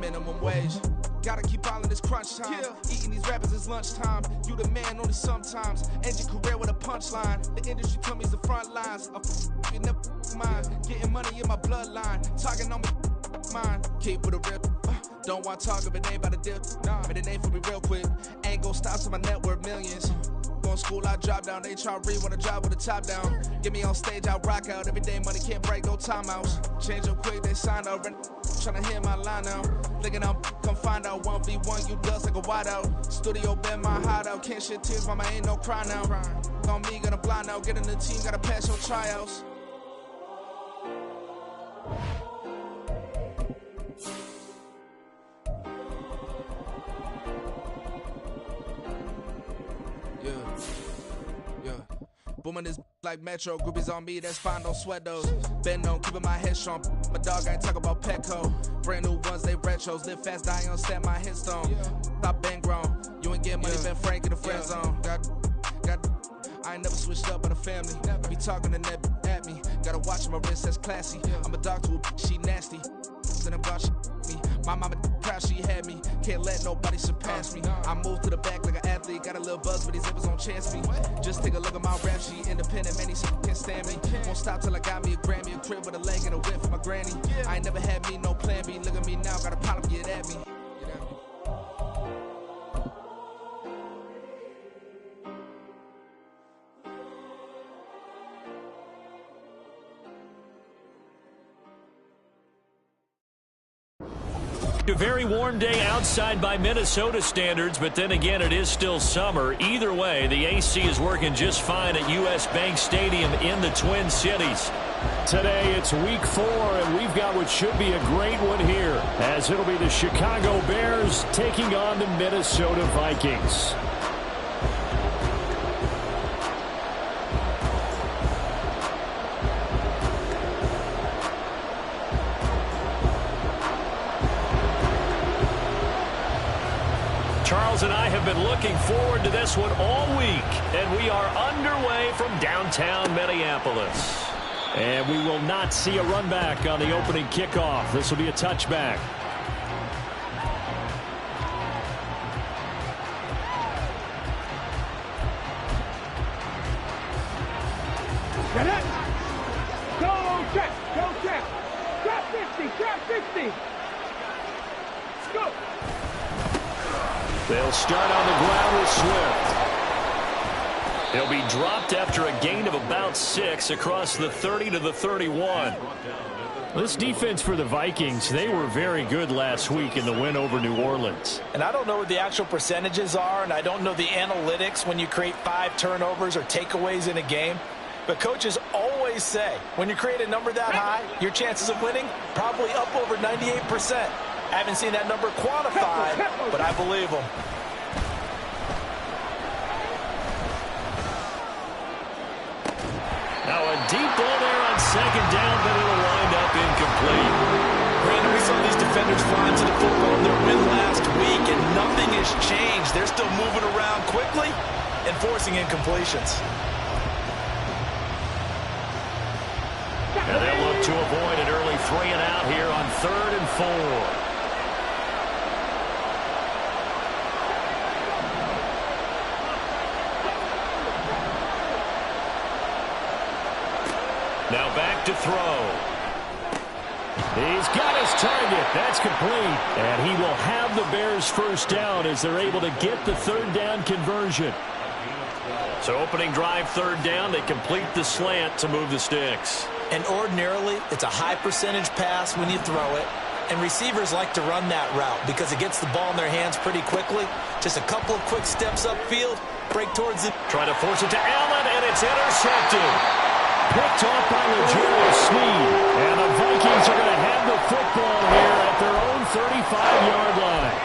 minimum wage. Gotta keep all in this crunch time. Eating these rappers is lunchtime. You the man only sometimes. End your career with a punchline. The industry told me it's the front lines. You never mine. Getting money in my bloodline. Talking on me mine. Keep with a real. Don't want to talk if it ain't about a dip. But it ain't for me real quick. Ain't gon' stop till my net worth millions. Going school, I drop down. They try to read when I drive with the top down. Get me on stage, I rock out. Every day money can't break, no timeouts. Change up quick, they sign up. Tryna hear my line now. Thinking I'm come find out 1v1, you dust like a wideout. Studio been my hideout. Can't shed tears, mama ain't no cry now. On me, gonna blind out. Get in the team, gotta pass your tryouts. Booming this like Metro, groupies on me, that's fine, don't sweat those. Been on, keeping my head strong. My dog ain't talk about Petco. Brand new ones, they retros. Live fast, die on set, my headstone. Stop been grown. You ain't getting money, been Frank in the friend zone. I ain't never switched up on the family. Be talking to that at me. Gotta watch my wrist, that's classy. I'm a dog to a she nasty. Then I'm God, she me. My mama proud she had me. Can't let nobody surpass me. I move to the back like an athlete. Got a little buzz, but these zippers don't chance me. Just take a look at my rap sheet. Independent, man, these can't stand me. Won't stop till I got me a Grammy, a crib with a leg and a whip for my granny. I ain't never had me no plan B. Look at me now, got a problem, get at me. A very warm day outside by Minnesota standards, but then again, it is still summer. Either way, the AC is working just fine at U.S. Bank Stadium in the Twin Cities. Today, it's week 4, and we've got what should be a great one here, as it'll be the Chicago Bears taking on the Minnesota Vikings. Charles and I have been looking forward to this one all week, and we are underway from downtown Minneapolis. And we will not see a run back on the opening kickoff. This will be a touchback. Get it! Go check! Go check! Drop 50! Drop 50! Go! They'll start on the ground with Swift. He'll be dropped after a gain of about 6 across the 30 to the 31. This defense for the Vikings, they were very good last week in the win over New Orleans. And I don't know what the actual percentages are, and I don't know the analytics when you create 5 turnovers or takeaways in a game. But coaches always say, when you create a number that high, your chances of winning probably up over 98%. I haven't seen that number quantified, but I believe them. Now a deep ball there on second down, but it'll wind up incomplete. Brandon, we saw these defenders flying to the football in their win last week, and nothing has changed. They're still moving around quickly and forcing incompletions. And they'll look to avoid an early 3 and out here on 3rd and 4. Now back to throw. He's got his target. That's complete. And he will have the Bears first down as they're able to get the 3rd down conversion. So opening drive 3rd down, they complete the slant to move the sticks. And ordinarily, it's a high percentage pass when you throw it. And receivers like to run that route because it gets the ball in their hands pretty quickly. Just a couple of quick steps upfield, break towards it. Try to force it to Allen, and it's intercepted. Picked off by L'Jarius Sneed. And the Vikings are going to have the football here at their own 35-yard line.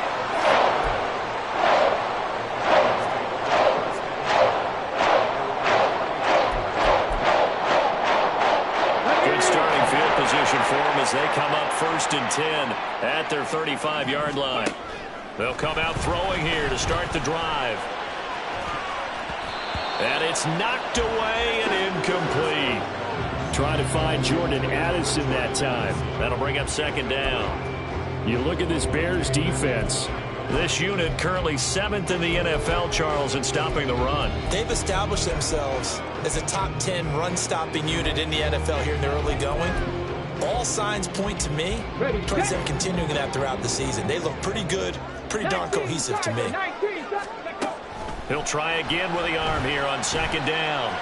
Good starting field position for them as they come up 1st and 10 at their 35-yard line. They'll come out throwing here to start the drive. And it's knocked away and incomplete. Trying to find Jordan Addison that time. That'll bring up 2nd down. You look at this Bears defense. This unit currently 7th in the NFL, Charles, in stopping the run. They've established themselves as a top 10 run-stopping unit in the NFL here in the early going. All signs point to me towards them continuing that throughout the season. They look pretty good, pretty darn cohesive to me. He'll try again with the arm here on 2nd down.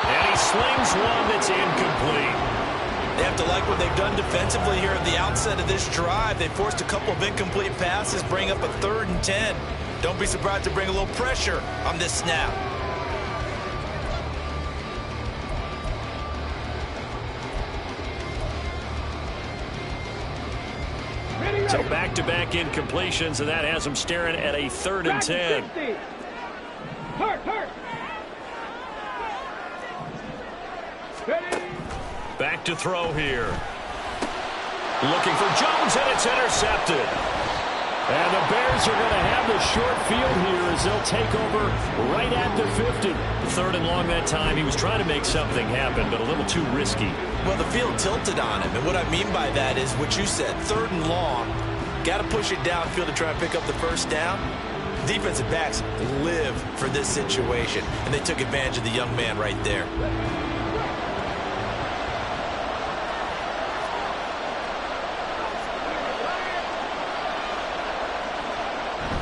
And he slings one that's incomplete. They have to like what they've done defensively here at the outset of this drive. They forced a couple of incomplete passes, bring up a 3rd and 10. Don't be surprised to bring a little pressure on this snap. So back-to-back incompletions, and that has them staring at a 3rd and 10. Back to throw here. Looking for Jones, and it's intercepted. And the Bears are going to have the short field here as they'll take over right at the 50. 3rd and long that time. He was trying to make something happen, but a little too risky. Well, the field tilted on him, and what I mean by that is what you said, 3rd and long. Got to push it downfield to try and pick up the 1st down. Defensive backs live for this situation, and they took advantage of the young man right there.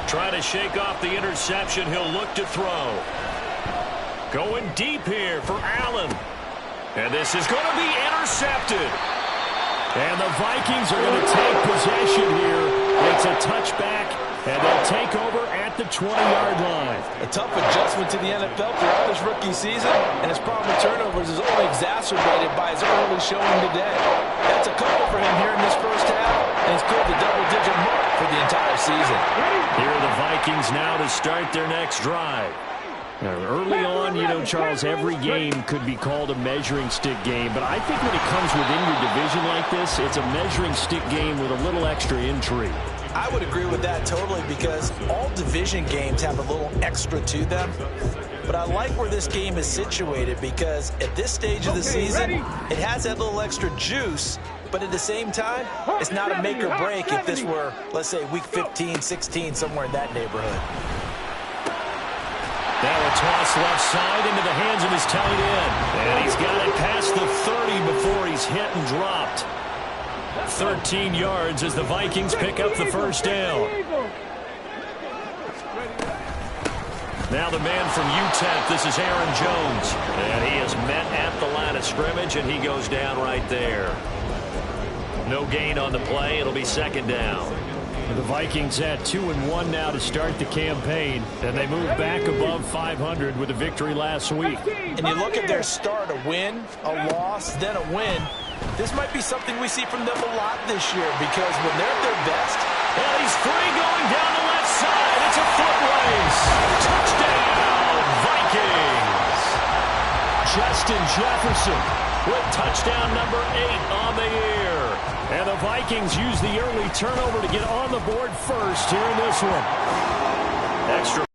Trying to shake off the interception. He'll look to throw. Going deep here for Allen. And this is going to be intercepted. And the Vikings are going to take possession here. It's a touchback, and they'll take over at the 20-yard line. A tough adjustment to the NFL throughout this rookie season, and his problem with turnovers is only exacerbated by his early showing today. That's a couple for him here in this first half, and he's cleared the double-digit mark for the entire season. Here are the Vikings now to start their next drive. Now, early on, you know, Charles, every game could be called a measuring stick game, but I think when it comes within your division like this, it's a measuring stick game with a little extra intrigue. I would agree with that totally because all division games have a little extra to them. But I like where this game is situated because at this stage of the season, it has that little extra juice. But at the same time, it's not a make or break if this were, let's say, week 15, 16, somewhere in that neighborhood. Now a toss left side into the hands of his tight end. And he's got it past the 30 before he's hit and dropped. 13 yards as the Vikings pick up the 1st down. Now the man from UTEP, this is Aaron Jones. And he is met at the line of scrimmage, and he goes down right there. No gain on the play. It'll be 2nd down. The Vikings at 2-1 now to start the campaign, and they move back above 500 with a victory last week. And you look at their start, a win, a loss, then a win. This might be something we see from them a lot this year because when they're at their best, and he's free going down the left side. It's a foot race. Touchdown, Vikings. Justin Jefferson with touchdown number 8 on the year. And the Vikings use the early turnover to get on the board first here in this one. Extra.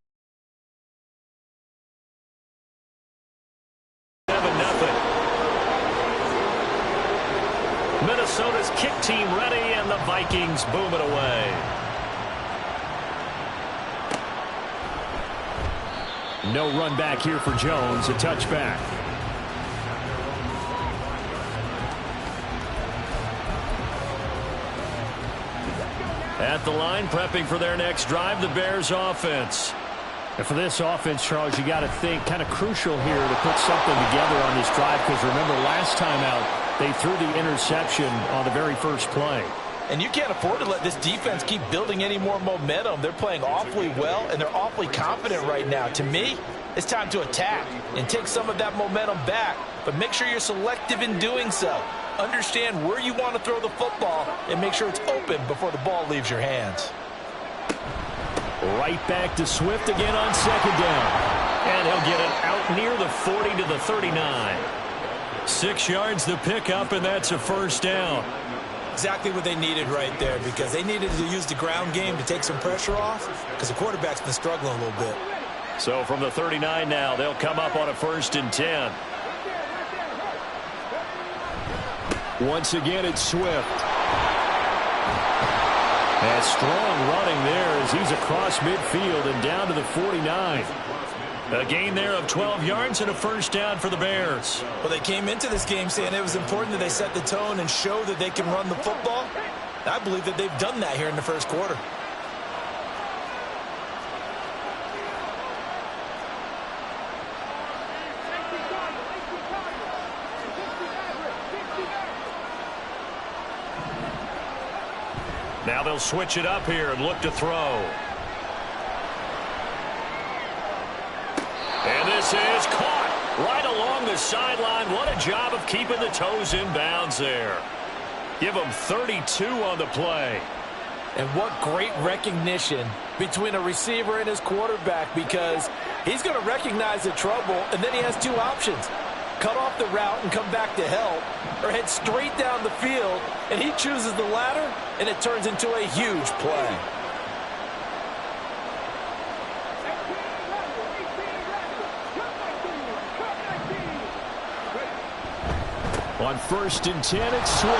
7-0. Minnesota's kick team ready, and the Vikings boom it away. No run back here for Jones, a touchback. At the line, prepping for their next drive, the Bears offense. And for this offense, Charles, you got to think kind of crucial here to put something together on this drive because remember last time out, they threw the interception on the very first play. And you can't afford to let this defense keep building any more momentum. They're playing awfully well, and they're awfully confident right now. To me, it's time to attack and take some of that momentum back. But make sure you're selective in doing so. Understand where you want to throw the football and make sure it's open before the ball leaves your hands. Right back to Swift again on 2nd down. And he'll get it out near the 40 to the 39. 6 yards the pickup, and that's a 1st down. Exactly what they needed right there because they needed to use the ground game to take some pressure off because the quarterback's been struggling a little bit. So from the 39 now, they'll come up on a 1st and 10. Once again, it's Swift. And strong running there as he's across midfield and down to the 49. A gain there of 12 yards and a first down for the Bears. Well, they came into this game saying it was important that they set the tone and show that they can run the football. I believe that they've done that here in the first quarter. Now they'll switch it up here and look to throw. And this is caught right along the sideline. What a job of keeping the toes in bounds there. Give them 32 on the play. And what great recognition between a receiver and his quarterback, because he's going to recognize the trouble, and then he has two options. Cut off the route and come back to help, or head straight down the field, and he chooses the latter, and it turns into a huge play. On 1st and 10, it's Swift.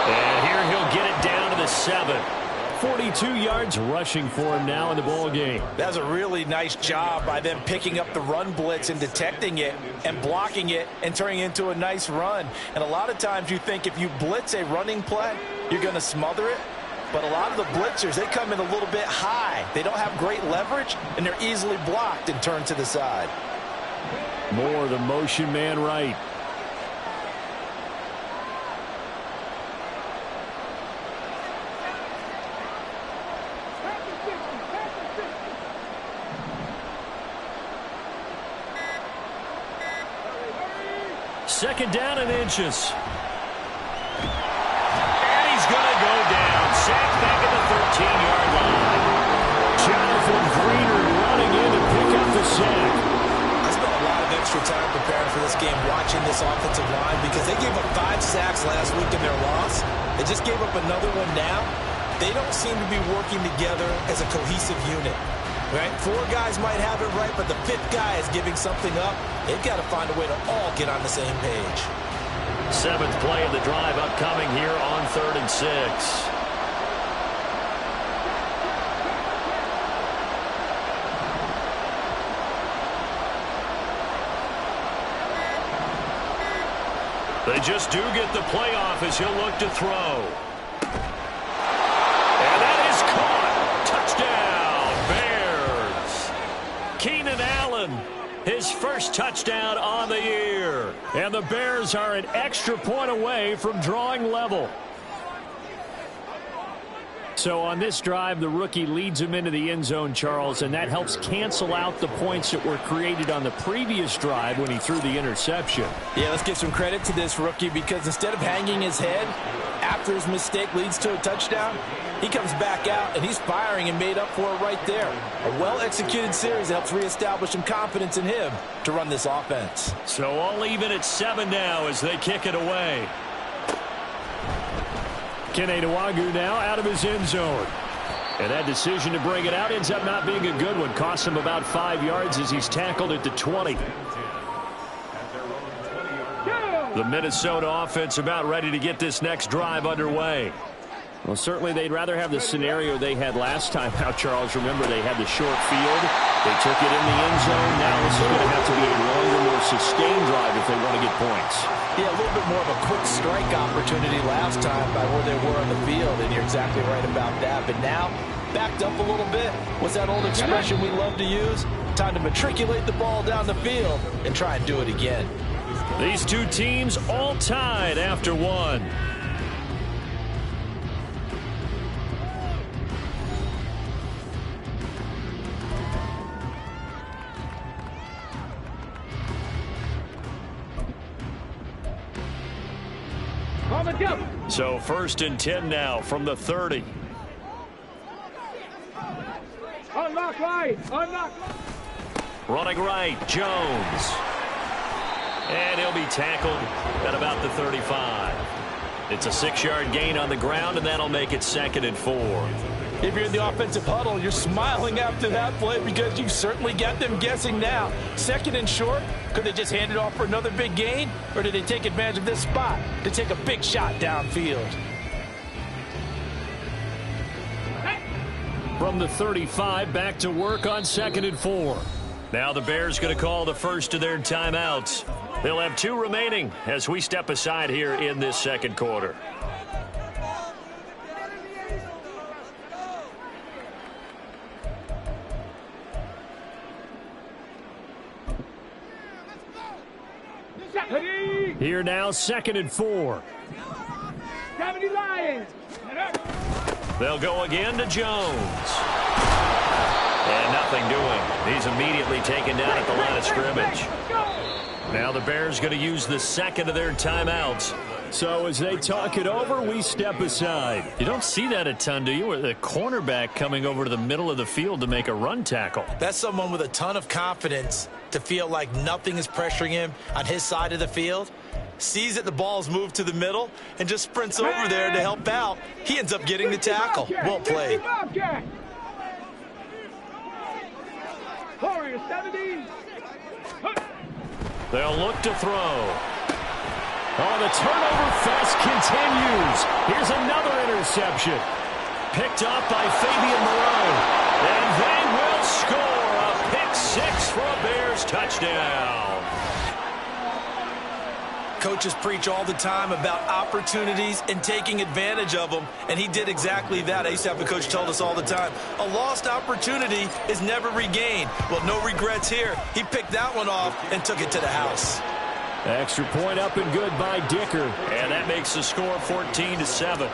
And here he'll get it down to the 7. 42 yards rushing for him now in the ball game. That was a really nice job by them picking up the run blitz and detecting it and blocking it and turning it into a nice run. And a lot of times you think if you blitz a running play, you're going to smother it. But a lot of the blitzers, they come in a little bit high. They don't have great leverage, and they're easily blocked and turned to the side. More the motion man right. Second down and inches. And he's going to go down. Sacked back at the 13-yard line. Jonathan Greener running in to pick up the sack. I spent a lot of extra time preparing for this game watching this offensive line because they gave up 5 sacks last week in their loss. They just gave up another one now. They don't seem to be working together as a cohesive unit. Right? 4 guys might have it right, but the 5th guy is giving something up. They've got to find a way to all get on the same page. 7th play of the drive upcoming here on 3rd and 6. They just do get the play off as he'll look to throw. And that is caught. Touchdown, Bears. Keenan Allen, his first touchdown on the year. And the Bears are an extra point away from drawing level. So on this drive, the rookie leads him into the end zone, Charles, and that helps cancel out the points that were created on the previous drive when he threw the interception. Yeah, let's give some credit to this rookie because instead of hanging his head after his mistake leads to a touchdown, he comes back out and he's firing and made up for it right there. A well-executed series helps reestablish some confidence in him to run this offense. So all even at 7 now as they kick it away. Kene Nwangwu now out of his end zone. And that decision to bring it out ends up not being a good one. Costs him about 5 yards as he's tackled at the 20. The Minnesota offense about ready to get this next drive underway. Well, certainly they'd rather have the scenario they had last time out, Charles. Remember, they had the short field. They took it in the end zone. Now this is going to have to be a longer, more sustained drive if they want to get points. Yeah, a little bit more of a quick strike opportunity last time by where they were on the field, and you're exactly right about that. But now, backed up a little bit. What's that old expression we love to use? Time to matriculate the ball down the field and try and do it again. These two teams all tied after 1. So 1st and 10 now from the 30. Unlock right. Unlock. Running right, Jones. And he'll be tackled at about the 35. It's a 6-yard gain on the ground, and that'll make it 2nd and 4. If you're in the offensive huddle, you're smiling after that play because you certainly got them guessing now. 2nd and short. Could they just hand it off for another big gain? Or did they take advantage of this spot to take a big shot downfield? From the 35, back to work on 2nd and 4. Now the Bears going to call the first of their timeouts. They'll have 2 remaining as we step aside here in this second quarter. Here now, 2nd and 4. They'll go again to Jones. And nothing doing. He's immediately taken down at the line of scrimmage. Now the Bears going to use the second of their timeouts. So as they talk it over, we step aside. You don't see that a ton, do you? With the cornerback coming over to the middle of the field to make a run tackle. That's someone with a ton of confidence to feel like nothing is pressuring him on his side of the field. Sees that the ball's moved to the middle and just sprints over there to help out. He ends up getting the tackle. Well played. They'll look to throw. Oh, the turnover fest continues. Here's another interception. Picked up by Fabian Moreau. And they will score a pick-6 for a Bears touchdown. Coaches preach all the time about opportunities and taking advantage of them, and he did exactly that. I used to have a coach tell us all the time, a lost opportunity is never regained. Well, no regrets here. He picked that one off and took it to the house. Extra point up and good by Dicker. And that makes the score 14-7.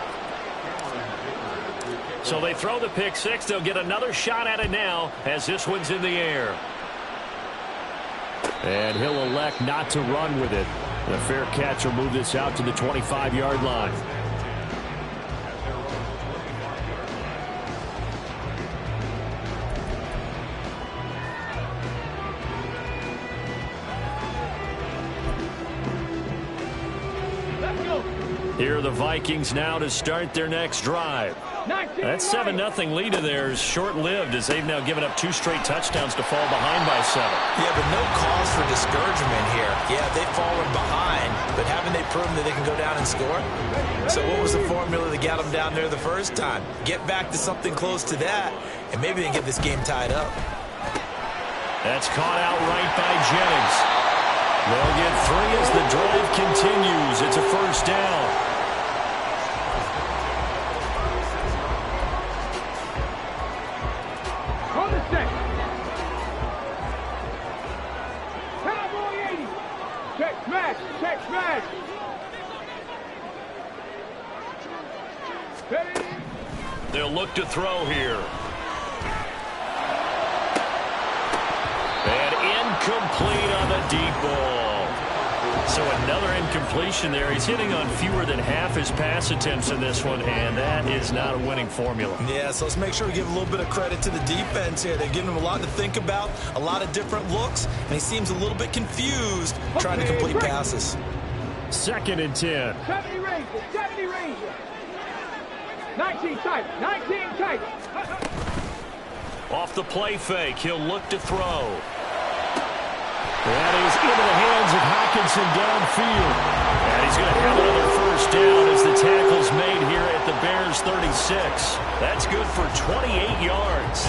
So they throw the pick-6. They'll get another shot at it now as this one's in the air. And he'll elect not to run with it. The fair catch will move this out to the 25-yard line. Here are the Vikings now to start their next drive. That 7-0 lead of theirs short-lived as they've now given up 2 straight touchdowns to fall behind by 7. Yeah, but no cause for discouragement here. Yeah, they've fallen behind, but haven't they proven that they can go down and score? So what was the formula that got them down there the first time? Get back to something close to that, and maybe they can get this game tied up. That's caught out right by Jennings. They'll get 3 as the drive continues. It's a first down. They'll look to throw here. And incomplete on the deep ball. So another incompletion there. He's hitting on fewer than half his pass attempts in this one, and that is not a winning formula. Yeah, so let's make sure we give a little bit of credit to the defense here. They're giving him a lot to think about, a lot of different looks, and he seems a little bit confused trying to complete passes. 2nd and 10. 70 Ranger. 19 tight. Off the play fake, he'll look to throw. That is into the hands of Hockenson downfield. And he's going to have another first down as the tackle's made here at the Bears 36. That's good for 28 yards.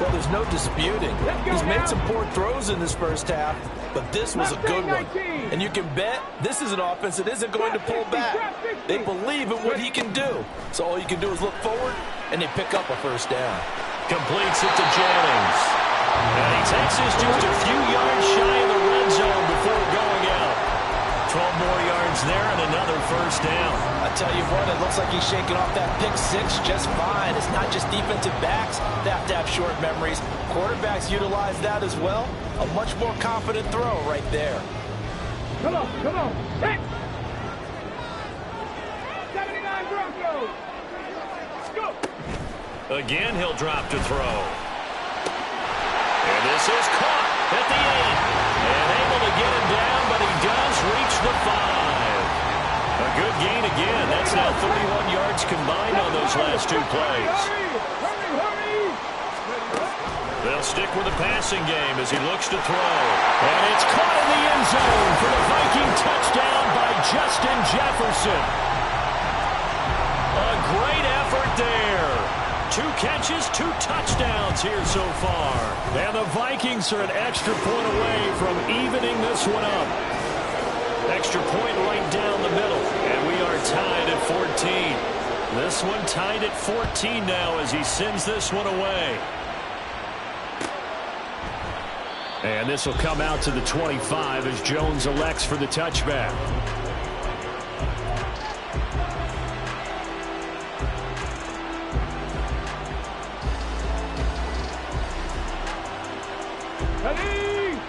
Well, there's no disputing. He's made some poor throws in this first half, but this was a good one. And you can bet this is an offense that isn't going to pull back. They believe in what he can do. So all you can do is look forward, and they pick up a first down. Completes it to Jennings. And he takes this just a few yards shy of the red zone before going out. 12 more yards there and another first down. I tell you what, it looks like he's shaking off that pick-6 just fine. It's not just defensive backs that have to have short memories. Quarterbacks utilize that as well. A much more confident throw right there. Come on. Hit. 79 Broncos. Go. Again, he'll drop to throw. And this is caught at the 8. And able to get him down, but he does reach the 5. A good gain again. That's now 31 yards combined on those last 2 plays. Hurry. They'll stick with the passing game as he looks to throw. And it's caught in the end zone for the Viking touchdown by Justin Jefferson. A great effort there. 2 catches, 2 touchdowns here so far. And the Vikings are an extra point away from evening this one up. Extra point right down the middle. And we are tied at 14. This one tied at 14 now as he sends this one away. And this will come out to the 25 as Jones elects for the touchback.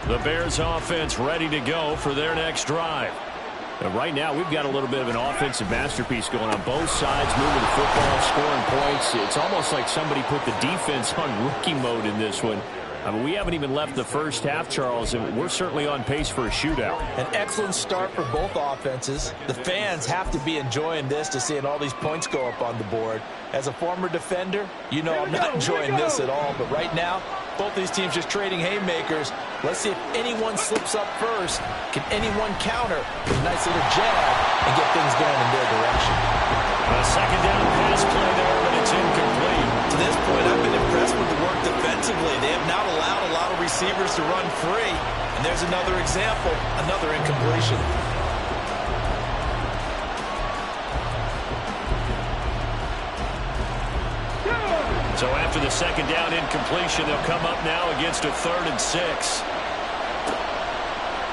The Bears offense ready to go for their next drive. And right now, we've got a little bit of an offensive masterpiece going on. Both sides moving the football, scoring points. It's almost like somebody put the defense on rookie mode in this one. I mean, we haven't even left the first half, Charles, and we're certainly on pace for a shootout. An excellent start for both offenses. The fans have to be enjoying this to seeing all these points go up on the board. As a former defender, you know I'm not enjoying this at all. But right now, both these teams just trading haymakers. Let's see if anyone slips up first. Can anyone counter with a nice little jab and get things going in their direction? A second down pass play there, but it's incomplete. To this point, I've been impressed with the work defensively. They have not allowed a lot of receivers to run free. And there's another example, another incompletion. So after the second down incompletion, they'll come up now against a 3rd and 6.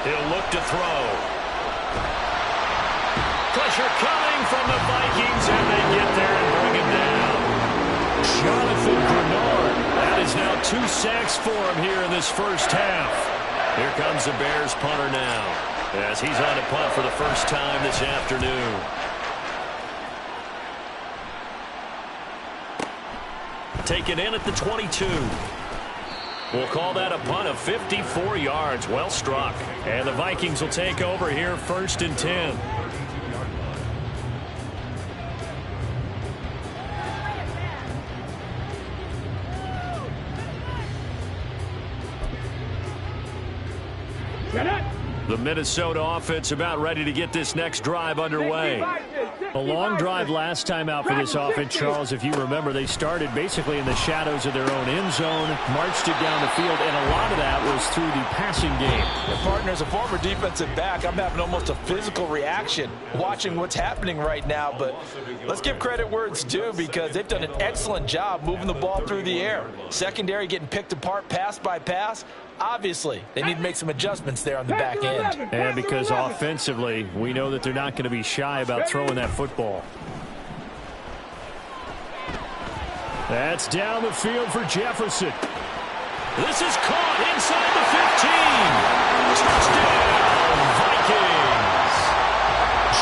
He'll look to throw. Pressure coming from the Vikings, and they get there and bring him down. Jonathan Grenard. That is now 2 sacks for him here in this first half. Here comes the Bears punter now, as he's on to punt for the first time this afternoon. Taken in at the 22. We'll call that a punt of 54 yards. Well struck. And the Vikings will take over here 1st and 10. The Minnesota offense about ready to get this next drive underway. A long drive last time out for this offense, Charles. If you remember, they started basically in the shadows of their own end zone, marched it down the field, and a lot of that was through the passing game. And partner, as a former defensive back, I'm having almost a physical reaction watching what's happening right now. But let's give credit where it's due, because they've done an excellent job moving the ball through the air. Secondary getting picked apart pass by pass. Obviously, they need to make some adjustments there on the back end. And because offensively, we know that they're not going to be shy about throwing that football. That's down the field for Jefferson. This is caught inside the 15. Touchdown, Vikings.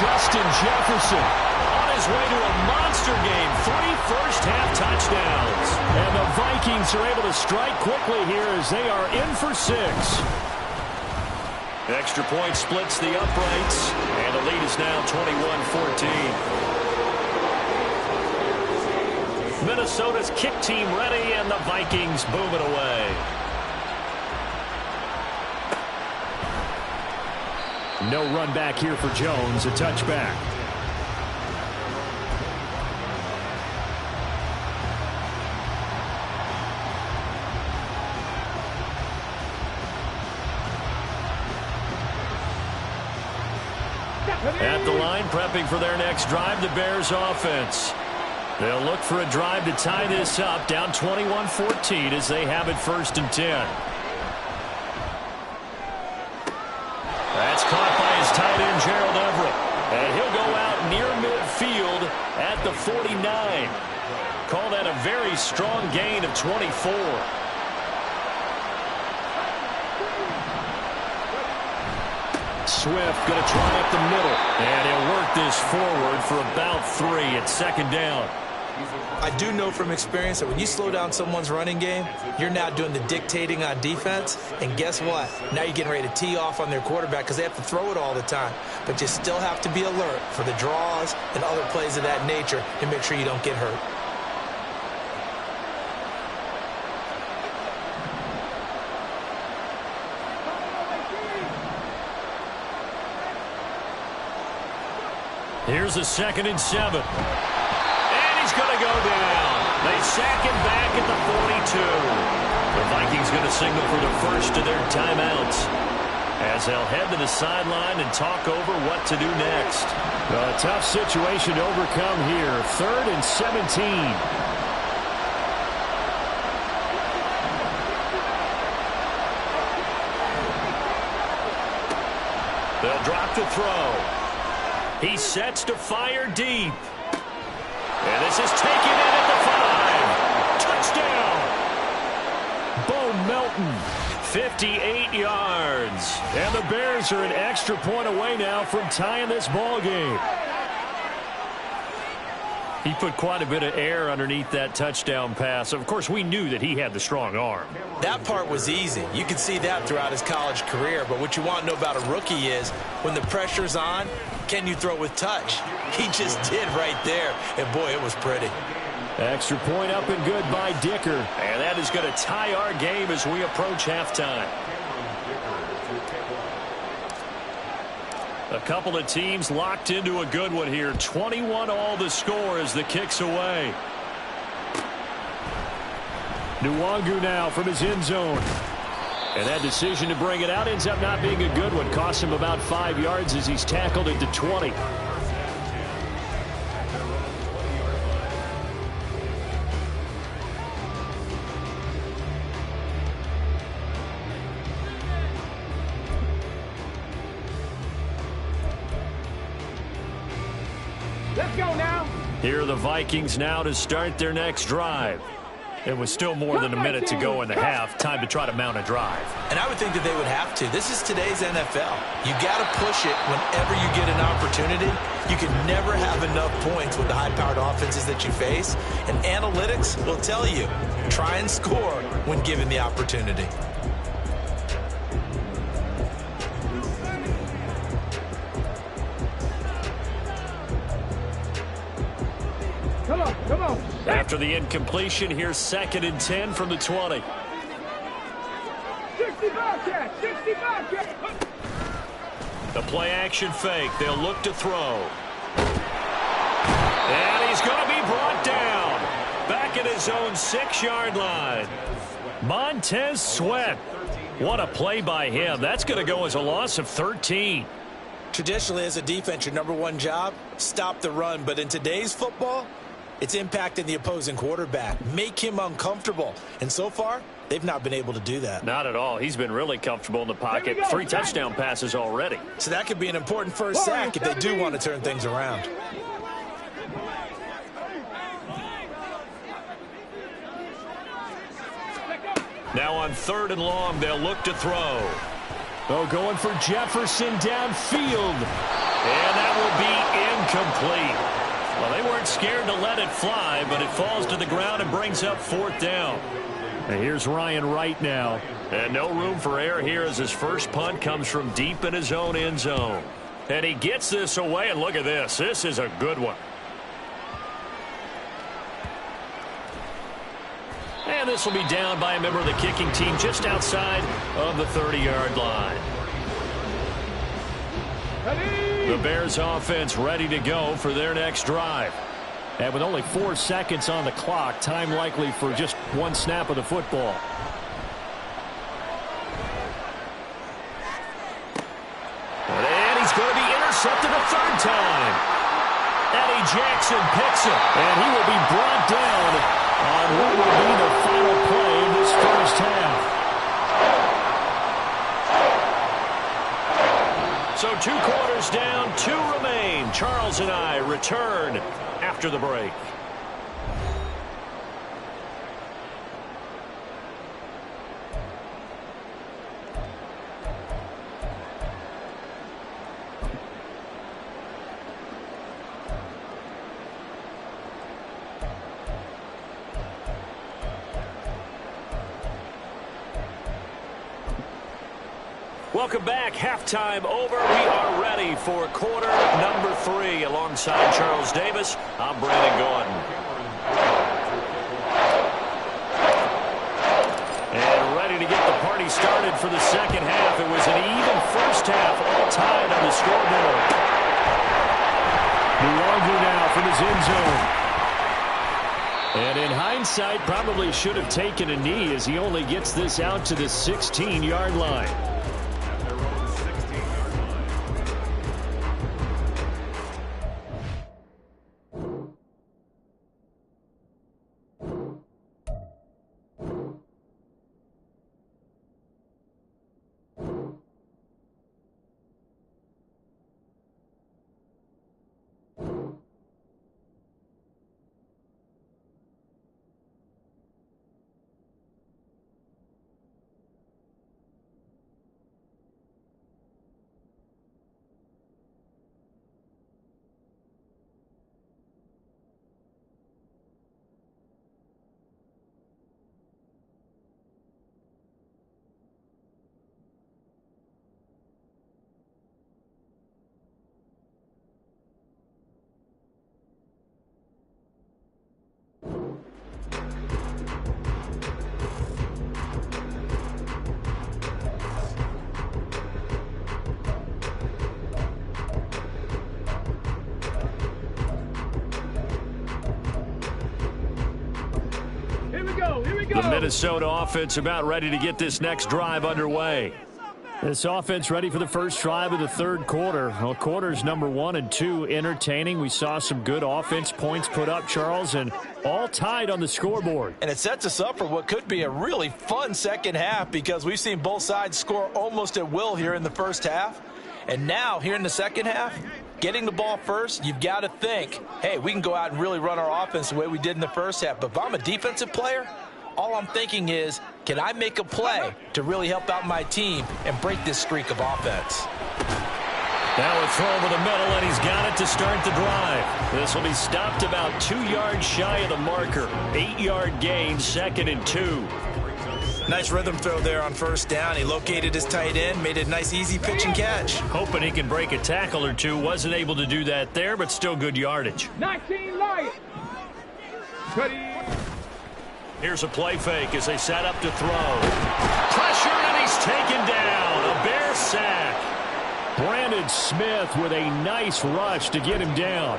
Justin Jefferson on his way to a monster game. 3 first-half touchdowns. And the Vikings are able to strike quickly here as they are in for 6. Extra point splits the uprights, and the lead is now 21-14. Minnesota's kick team ready, and the Vikings boom it away. No run back here for Jones, a touchback. At the line, prepping for their next drive, the Bears offense. They'll look for a drive to tie this up, down 21-14 as they have it 1st and 10. That's caught by his tight end, Gerald Everett. And he'll go out near midfield at the 49. Call that a very strong gain of 24. Swift going to try up the middle. And he'll work this forward for about 3 at 2nd down. I do know from experience that when you slow down someone's running game, you're now doing the dictating on defense. And guess what? Now you're getting ready to tee off on their quarterback because they have to throw it all the time. But you still have to be alert for the draws and other plays of that nature to make sure you don't get hurt. Here's a 2nd and 7. And he's going to go down. They second back at the 42. The Vikings going to signal for the first of their timeouts, as they'll head to the sideline and talk over what to do next. A tough situation to overcome here. 3rd and 17. They'll drop to throw. He sets to fire deep. And this is taken in at the 5. Touchdown! Bo Melton. 58 yards. And the Bears are an extra point away now from tying this ball game. He put quite a bit of air underneath that touchdown pass. Of course, we knew that he had the strong arm. That part was easy. You can see that throughout his college career. But what you want to know about a rookie is when the pressure's on, can you throw with touch? He just did right there. And, boy, it was pretty. Extra point up and good by Dicker. And that is going to tie our game as we approach halftime. A couple of teams locked into a good one here. 21-all the score as the kick's away. Nwangu now from his end zone. And that decision to bring it out ends up not being a good one. Cost him about 5 yards as he's tackled at the 20. Let's go now. Here are the Vikings now to start their next drive. It was still more than a minute to go in the half. Time to try to mount a drive. And I would think that they would have to. This is today's NFL. You got to push it whenever you get an opportunity. You can never have enough points with the high-powered offenses that you face. And analytics will tell you, try and score when given the opportunity. Come on, come on. After the incompletion, here's 2nd and 10 from the 20. 65 catch, 65 catch. The play action fake. They'll look to throw. And he's going to be brought down. Back at his own 6-yard line. Montez Sweat. What a play by him. That's going to go as a loss of 13. Traditionally, as a defense, your number one job, stop the run. But in today's football, it's impacting the opposing quarterback. Make him uncomfortable. And so far, they've not been able to do that. Not at all. He's been really comfortable in the pocket. 3 touchdown passes already. So that could be an important first sack if they do want to turn things around. Now on 3rd and long, they'll look to throw. Oh, going for Jefferson downfield. And that will be incomplete. Well, they weren't scared to let it fly, but it falls to the ground and brings up 4th down. And here's Ryan Wright now. And no room for error here as his first punt comes from deep in his own end zone. And he gets this away, and look at this. This is a good one. And this will be down by a member of the kicking team just outside of the 30-yard line. The Bears offense ready to go for their next drive. And with only 4 seconds on the clock, time likely for just 1 snap of the football. And he's going to be intercepted a 3rd time. Eddie Jackson picks it. And he will be brought down on what will be the final play of this first half. So 2 quarters down, 2 remain. Charles and I return after the break. Welcome back. Halftime over. We are ready for quarter number 3. Alongside Charles Davis, I'm Brandon Gordon. And ready to get the party started for the second half. It was an even first half, all tied on the scoreboard. Nwangu now from his end zone. And in hindsight, probably should have taken a knee as he only gets this out to the 16-yard line. The Minnesota offense about ready to get this next drive underway. This offense ready for the first drive of the third quarter. Well, quarters number 1 and 2 entertaining. We saw some good offense points put up, Charles, and all tied on the scoreboard. And it sets us up for what could be a really fun second half because we've seen both sides score almost at will here in the first half. And now, here in the second half, getting the ball first, you've got to think, hey, we can go out and really run our offense the way we did in the first half. But if I'm a defensive player, all I'm thinking is, can I make a play to really help out my team and break this streak of offense? Now a throw over the middle, and he's got it to start the drive. This will be stopped about 2 yards shy of the marker. 8-yard gain, 2nd and 2. Nice rhythm throw there on first down. He located his tight end, made a nice easy pitch and catch. Hoping he can break a tackle or two. Wasn't able to do that there, but still good yardage. 19 Lions. Here's a play fake as they set up to throw. Pressure, and he's taken down. A Bear sack. Brandon Smith with a nice rush to get him down.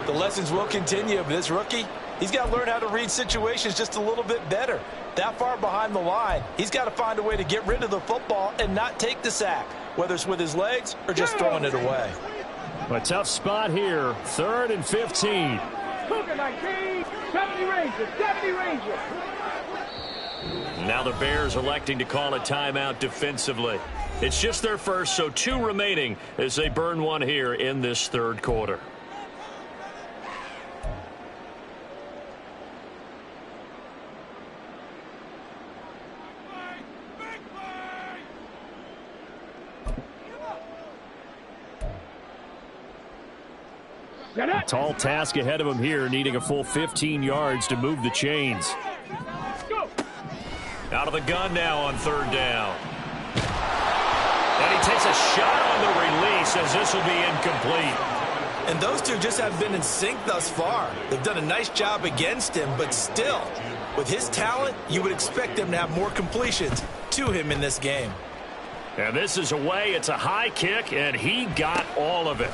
The lessons will continue, but this rookie, he's got to learn how to read situations just a little bit better. That far behind the line, he's got to find a way to get rid of the football and not take the sack, whether it's with his legs or just throwing it away. A tough spot here, 3rd and 15. 70 Rangers, 70 Rangers. Now the Bears electing to call a timeout defensively. It's just their first, so 2 remaining as they burn one here in this third quarter. Tall task ahead of him here, needing a full 15 yards to move the chains. Out of the gun now on 3rd down. And he takes a shot on the release as this will be incomplete. And those two just have been in sync thus far. They've done a nice job against him, but still, with his talent, you would expect him to have more completions to him in this game. And this is away. It's a high kick, and he got all of it.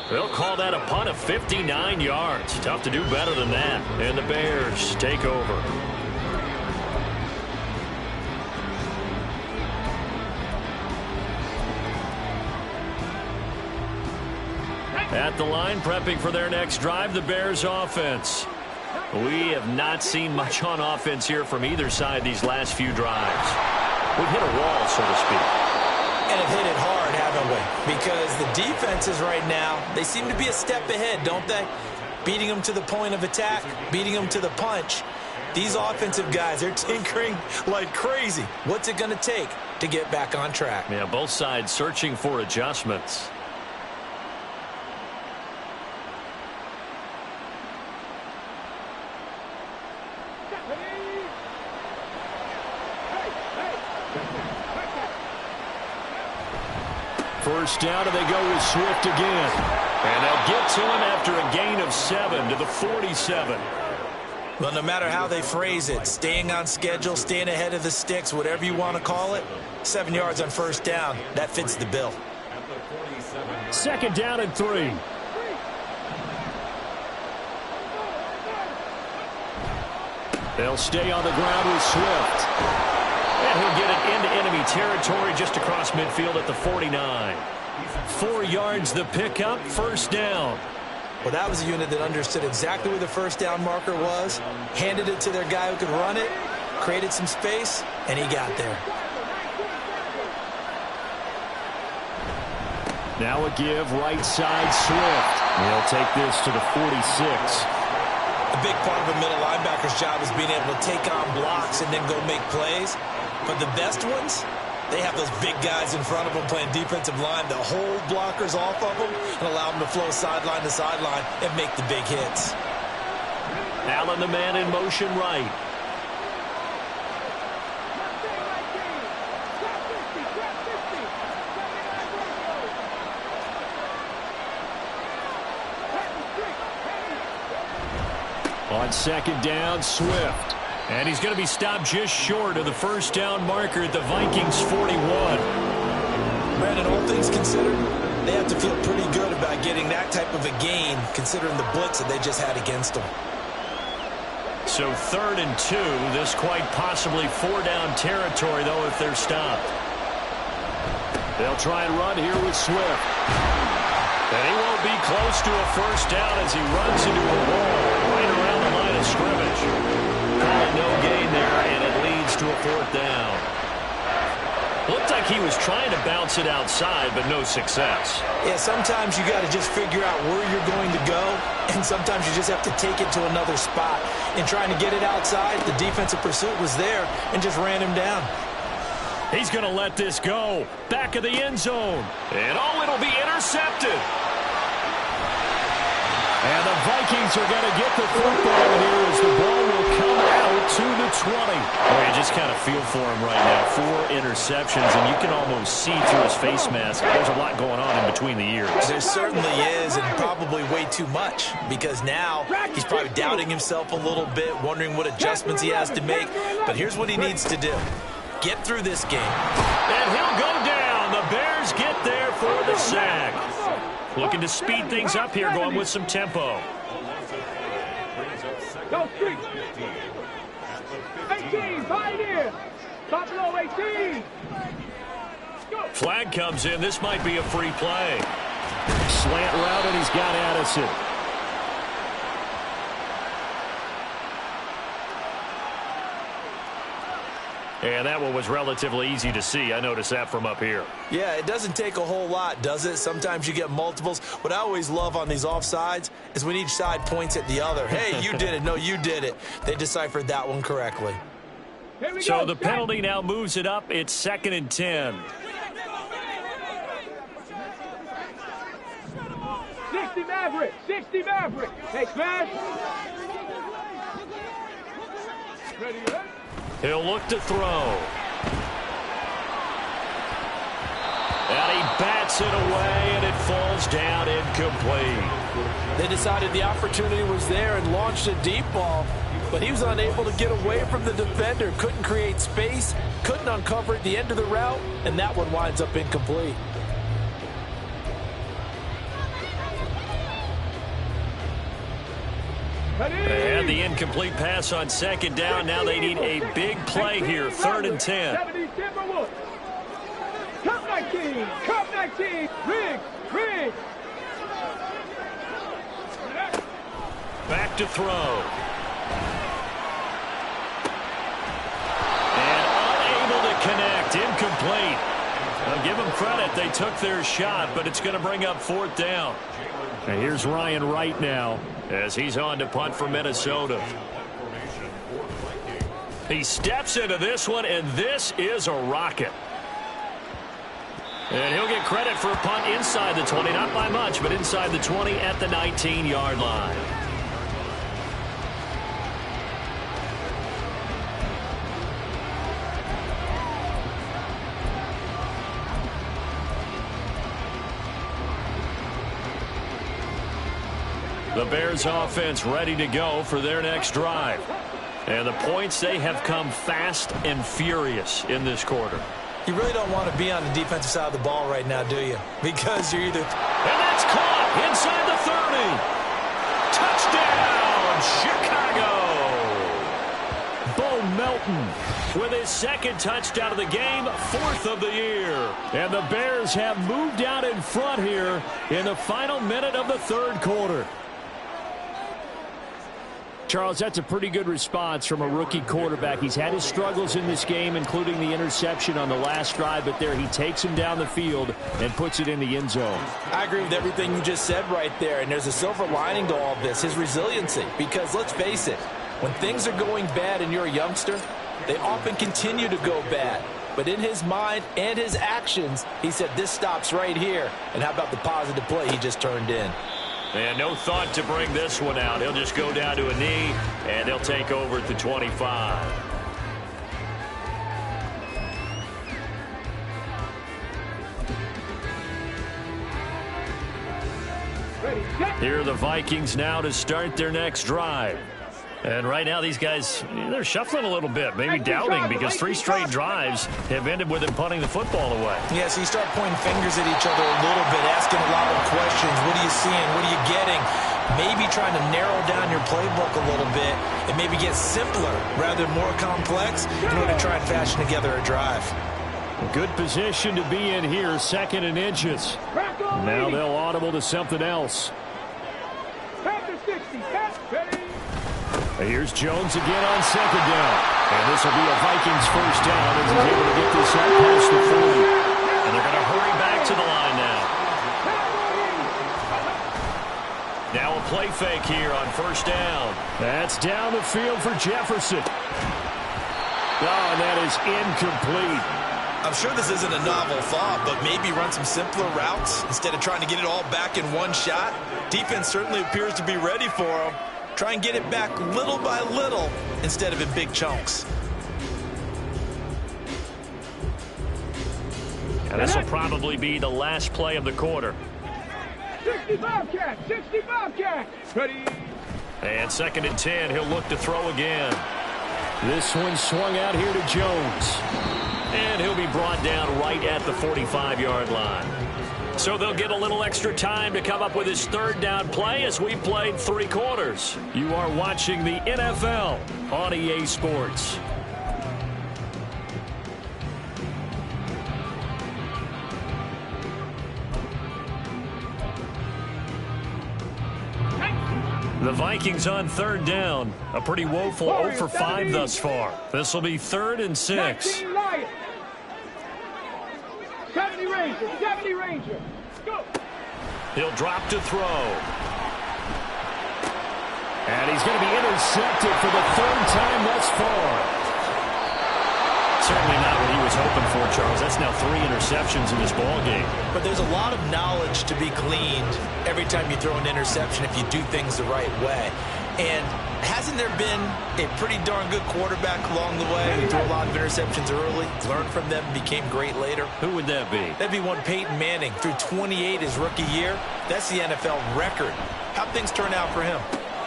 They'll call that a punt of 59 yards. Tough to do better than that. And the Bears take over. At the line, prepping for their next drive, the Bears offense. We have not seen much on offense here from either side these last few drives. We've hit a wall, so to speak. And have hit it hard, haven't we? Because the defenses right now, they seem to be a step ahead, don't they? Beating them to the point of attack, beating them to the punch. These offensive guys, they're tinkering like crazy. What's it going to take to get back on track? Yeah, both sides searching for adjustments. First down, and they go with Swift again. And they'll get to him after a gain of 7 to the 47. Well, no matter how they phrase it, staying on schedule, staying ahead of the sticks, whatever you want to call it, 7 yards on first down, that fits the bill. 2nd down and 3. They'll stay on the ground with Swift. And he'll get it into enemy territory just across midfield at the 49. 4 yards the pickup, first down. Well, that was a unit that understood exactly where the first down marker was, handed it to their guy who could run it, created some space, and he got there. Now a give, right side, Swift. He'll take this to the 46. A big part of a middle linebacker's job is being able to take on blocks and then go make plays. But the best ones, they have those big guys in front of them playing defensive line that hold blockers off of them and allow them to flow sideline to sideline and make the big hits. Allen, the man in motion right. On second down, Swift. And he's going to be stopped just short of the first down marker at the Vikings 41. Brandon, all things considered, they have to feel pretty good about getting that type of a gain considering the blitz that they just had against them. So 3rd and 2. This quite possibly 4-down territory, though, if they're stopped. They'll try and run here with Swift. And he won't be close to a first down as he runs into a wall right around the line of scrimmage. No gain there, and it leads to a 4th down. Looked like he was trying to bounce it outside, but no success. Yeah, sometimes you got to just figure out where you're going to go, and sometimes you just have to take it to another spot. In trying to get it outside, the defensive pursuit was there and just ran him down. He's going to let this go. Back of the end zone. And it'll be intercepted. And the Vikings are going to get the football here as the ball will come out to the 20. Well, you just kind of feel for him right now. 4 interceptions, and you can almost see through his face mask. There's a lot going on in between the ears. There certainly is, and probably way too much, because now he's probably doubting himself a little bit, wondering what adjustments he has to make. But here's what he needs to do. Get through this game. And he'll go down. The Bears get there for the sack. Looking to speed things up here, going with some tempo. Go street. 18, pioneer. Top low, 18. Flag comes in. This might be a free play. Slant route, and he's got Addison. And that one was relatively easy to see. I noticed that from up here. Yeah, it doesn't take a whole lot, does it? Sometimes you get multiples. What I always love on these offsides is when each side points at the other. Hey, you did it. No, you did it. They deciphered that one correctly. So the penalty now moves it up. It's 2nd and 10. 60 Maverick. 60 Maverick. Hey, Smash. Ready, right? He'll look to throw. And he bats it away, and it falls down incomplete. They decided the opportunity was there and launched a deep ball, but he was unable to get away from the defender. Couldn't create space, couldn't uncover at the end of the route, and that one winds up incomplete. And the incomplete pass on 2nd down. Now they need a big play here. 3rd and 10. Cup 19. Cup 19. Riggs. Back to throw. And unable to connect. Incomplete. I'll give them credit. They took their shot, but it's going to bring up 4th down. And here's Ryan Wright now, as he's on to punt for Minnesota. He steps into this one, and this is a rocket. And he'll get credit for a punt inside the 20, not by much, but inside the 20 at the 19-yard line. The Bears offense ready to go for their next drive. And the points, they have come fast and furious in this quarter. You really don't want to be on the defensive side of the ball right now, do you? Because you're either... And that's caught inside the 30. Touchdown, Chicago. Bo Melton with his second touchdown of the game, 4th of the year. And the Bears have moved out in front here in the final minute of the 3rd quarter. Charles, that's a pretty good response from a rookie quarterback. He's had his struggles in this game, including the interception on the last drive, but there he takes him down the field and puts it in the end zone. I agree with everything you just said right there, and there's a silver lining to all of this, his resiliency. Because let's face it, when things are going bad and you're a youngster, they often continue to go bad. But in his mind and his actions, he said, this stops right here. And how about the positive play he just turned in? And no thought to bring this one out. He'll just go down to a knee, and they'll take over at the 25. Here are the Vikings now to start their next drive. And right now these guys, they're shuffling a little bit, maybe doubting, because 3 straight drives have ended with them punting the football away. Yeah, so you start pointing fingers at each other a little bit, asking a lot of questions. What are you seeing? What are you getting? Maybe trying to narrow down your playbook a little bit and maybe get simpler rather than more complex in order to try and fashion together a drive. Good position to be in here, 2nd and inches. Now they'll audible to something else. Here's Jones again on 2nd down. And this will be a Vikings first down as he's able to get this up past the 40. And they're going to hurry back to the line now. Now a play fake here on 1st down. That's down the field for Jefferson. Oh, and that is incomplete. I'm sure this isn't a novel thought, but maybe run some simpler routes instead of trying to get it all back in one shot. Defense certainly appears to be ready for him. Try and get it back little by little instead of in big chunks. And this will probably be the last play of the quarter. 60 Bobcat, 60 Bobcat. Ready. And 2nd and 10, he'll look to throw again. This one swung out here to Jones. And he'll be brought down right at the 45-yard line. So they'll get a little extra time to come up with his 3rd down play as we played 3 quarters. You are watching the NFL on EA Sports. The Vikings on 3rd down. A pretty woeful 0 for 5 thus far. This will be 3rd and 6. 70 Ranger, 70 Ranger. Go. He'll drop to throw. And he's going to be intercepted for the 3rd time thus far. Certainly not what he was hoping for, Charles. That's now 3 interceptions in this ball game. But there's a lot of knowledge to be gleaned every time you throw an interception if you do things the right way. And hasn't there been a pretty darn good quarterback along the way who threw a lot of interceptions early, learned from them, became great later? Who would that be? That'd be one Peyton Manning. Threw 28 his rookie year. That's the NFL record. How'd things turn out for him?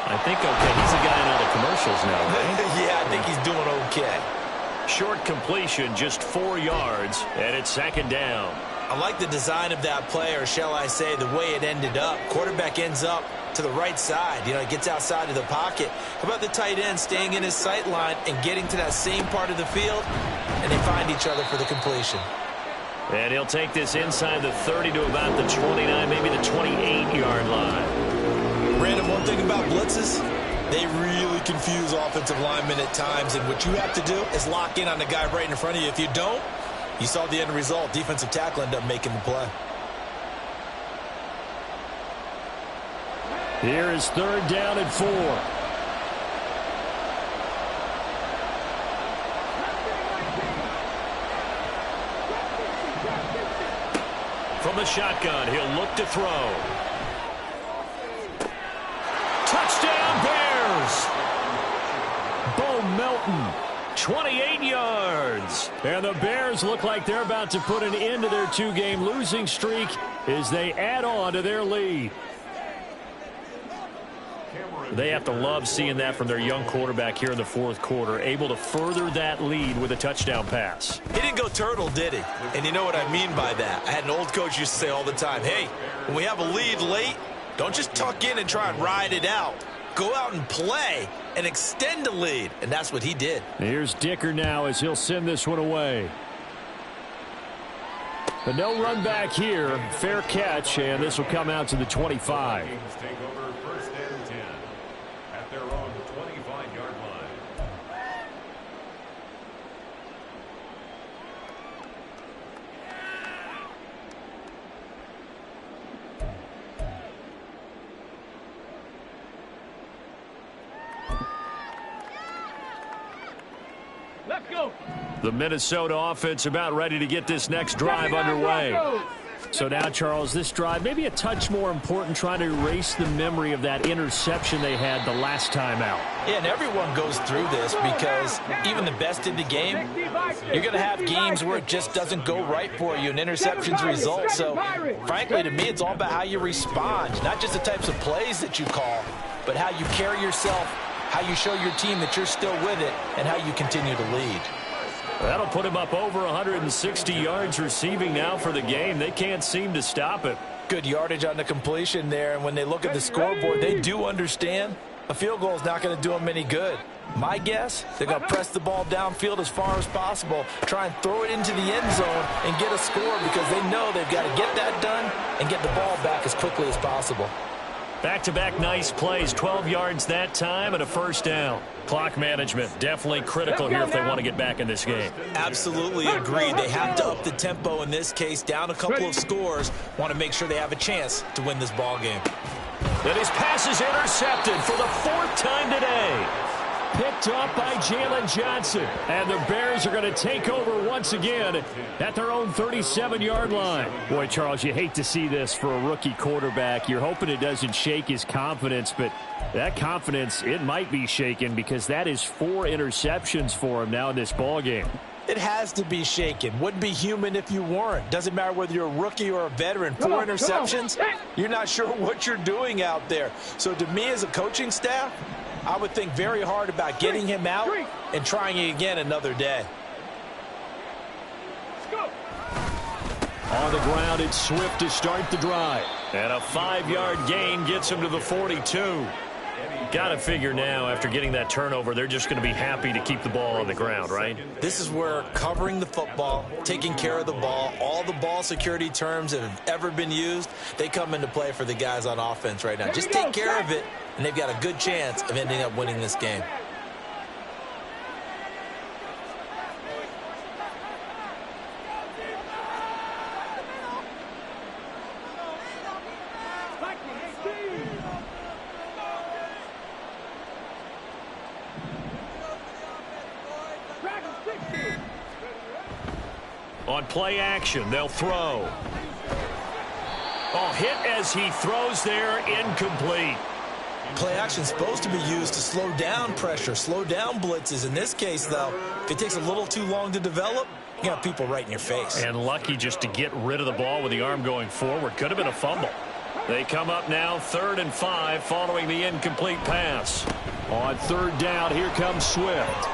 I think okay. He's a guy in all the commercials now, right? Yeah, I think he's doing okay. Short completion, just 4 yards, and it's 2nd down. I like the design of that play, or shall I say the way it ended up. Quarterback ends up to the right side. You know, it gets outside of the pocket. How about the tight end staying in his sight line and getting to that same part of the field, and they find each other for the completion. And he'll take this inside the 30 to about the 29, maybe the 28-yard line. Random, one thing about blitzes, they really confuse offensive linemen at times, and what you have to do is lock in on the guy right in front of you. If you don't, you saw the end result. Defensive tackle ended up making the play. Here is 3rd down and 4. From the shotgun, he'll look to throw. Touchdown, Bears! Bo Melton. 28 yards. And the Bears look like they're about to put an end to their 2-game losing streak as they add on to their lead. They have to love seeing that from their young quarterback here in the 4th quarter, able to further that lead with a touchdown pass. He didn't go turtle, did he? And you know what I mean by that. I had an old coach used to say all the time, hey, when we have a lead late, don't just tuck in and try and ride it out. Go out and play and extend the lead, and that's what he did. Here's Dicker now as he'll send this one away. But no run back here. Fair catch, and this will come out to the 25. Take over first and 10 at their own 25-yard line. Let's go. The Minnesota offense about ready to get this next drive underway. So now, Charles, this drive maybe a touch more important, trying to erase the memory of that interception they had the last time out. Yeah, and everyone goes through this because even the best in the game, you're going to have games where it just doesn't go right for you and interceptions result. So, frankly, to me, it's all about how you respond, not just the types of plays that you call, but how you carry yourself, how you show your team that you're still with it, and how you continue to lead. That'll put him up over 160 yards receiving now for the game. They can't seem to stop it. Good yardage on the completion there, and when they look at the scoreboard, they do understand a field goal is not going to do them any good. My guess, they're going to press the ball downfield as far as possible, try and throw it into the end zone and get a score because they know they've got to get that done and get the ball back as quickly as possible. Back-to-back nice plays, 12 yards that time and a first down. Clock management definitely critical here if they want to get back in this game. Absolutely agreed. They have to up the tempo in this case, down a couple of scores, want to make sure they have a chance to win this ball game. And his pass is intercepted for the 4th time today. Picked up by Jalen Johnson. And the Bears are going to take over once again at their own 37-yard line. Boy, Charles, you hate to see this for a rookie quarterback. You're hoping it doesn't shake his confidence, but that confidence, it might be shaken because that is 4 interceptions for him now in this ballgame. It has to be shaken. Wouldn't be human if you weren't. Doesn't matter whether you're a rookie or a veteran. 4 interceptions, you're not sure what you're doing out there. So to me as a coaching staff, I would think very hard about getting him out and trying it again another day. On the ground, it's Swift to start the drive. And a 5-yard gain gets him to the 42. Got to figure now, after getting that turnover, they're just going to be happy to keep the ball on the ground, right? This is where covering the football, taking care of the ball, all the ball security terms that have ever been used, they come into play for the guys on offense right now. Just take care of it, and they've got a good chance of ending up winning this game. On play action, they'll throw. Oh, hit as he throws there, incomplete. Play action is supposed to be used to slow down pressure, slow down blitzes. In this case, though, if it takes a little too long to develop, you got people right in your face. And lucky just to get rid of the ball with the arm going forward. Could have been a fumble. They come up now 3rd and 5 following the incomplete pass. On 3rd down, here comes Swift.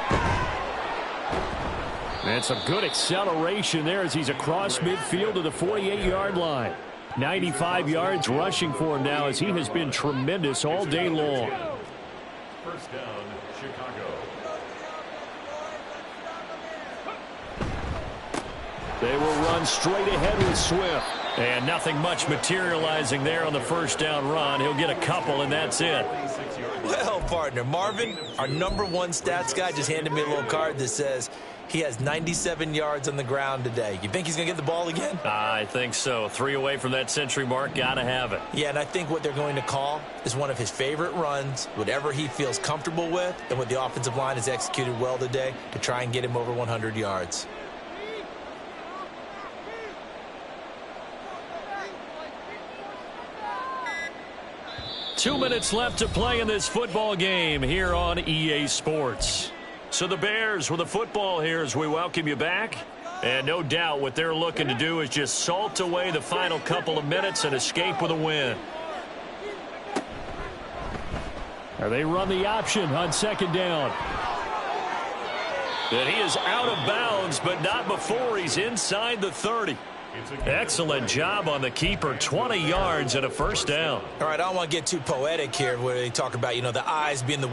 And some good acceleration there as he's across midfield to the 48-yard line. 95 yards rushing for him now as he has been tremendous all day long. First down, Chicago. They will run straight ahead with Swift. And nothing much materializing there on the first down run. He'll get a couple, and that's it. Well, partner, Marvin, our #1 stats guy, just handed me a little card that says he has 97 yards on the ground today. You think he's going to get the ball again? I think so. 3 away from that century mark. Got to have it. Yeah, and I think what they're going to call is one of his favorite runs, whatever he feels comfortable with, and what the offensive line has executed well today to try and get him over 100 yards. Two minutes left to play in this football game here on EA Sports. So the Bears with the football here as we welcome you back. And no doubt what they're looking to do is just salt away the final couple of minutes and escape with a win. Now they run the option on 2nd down. And he is out of bounds, but not before he's inside the 30. Excellent job on the keeper. 20 yards and a first down. All right, I don't want to get too poetic here where they talk about, the eyes being the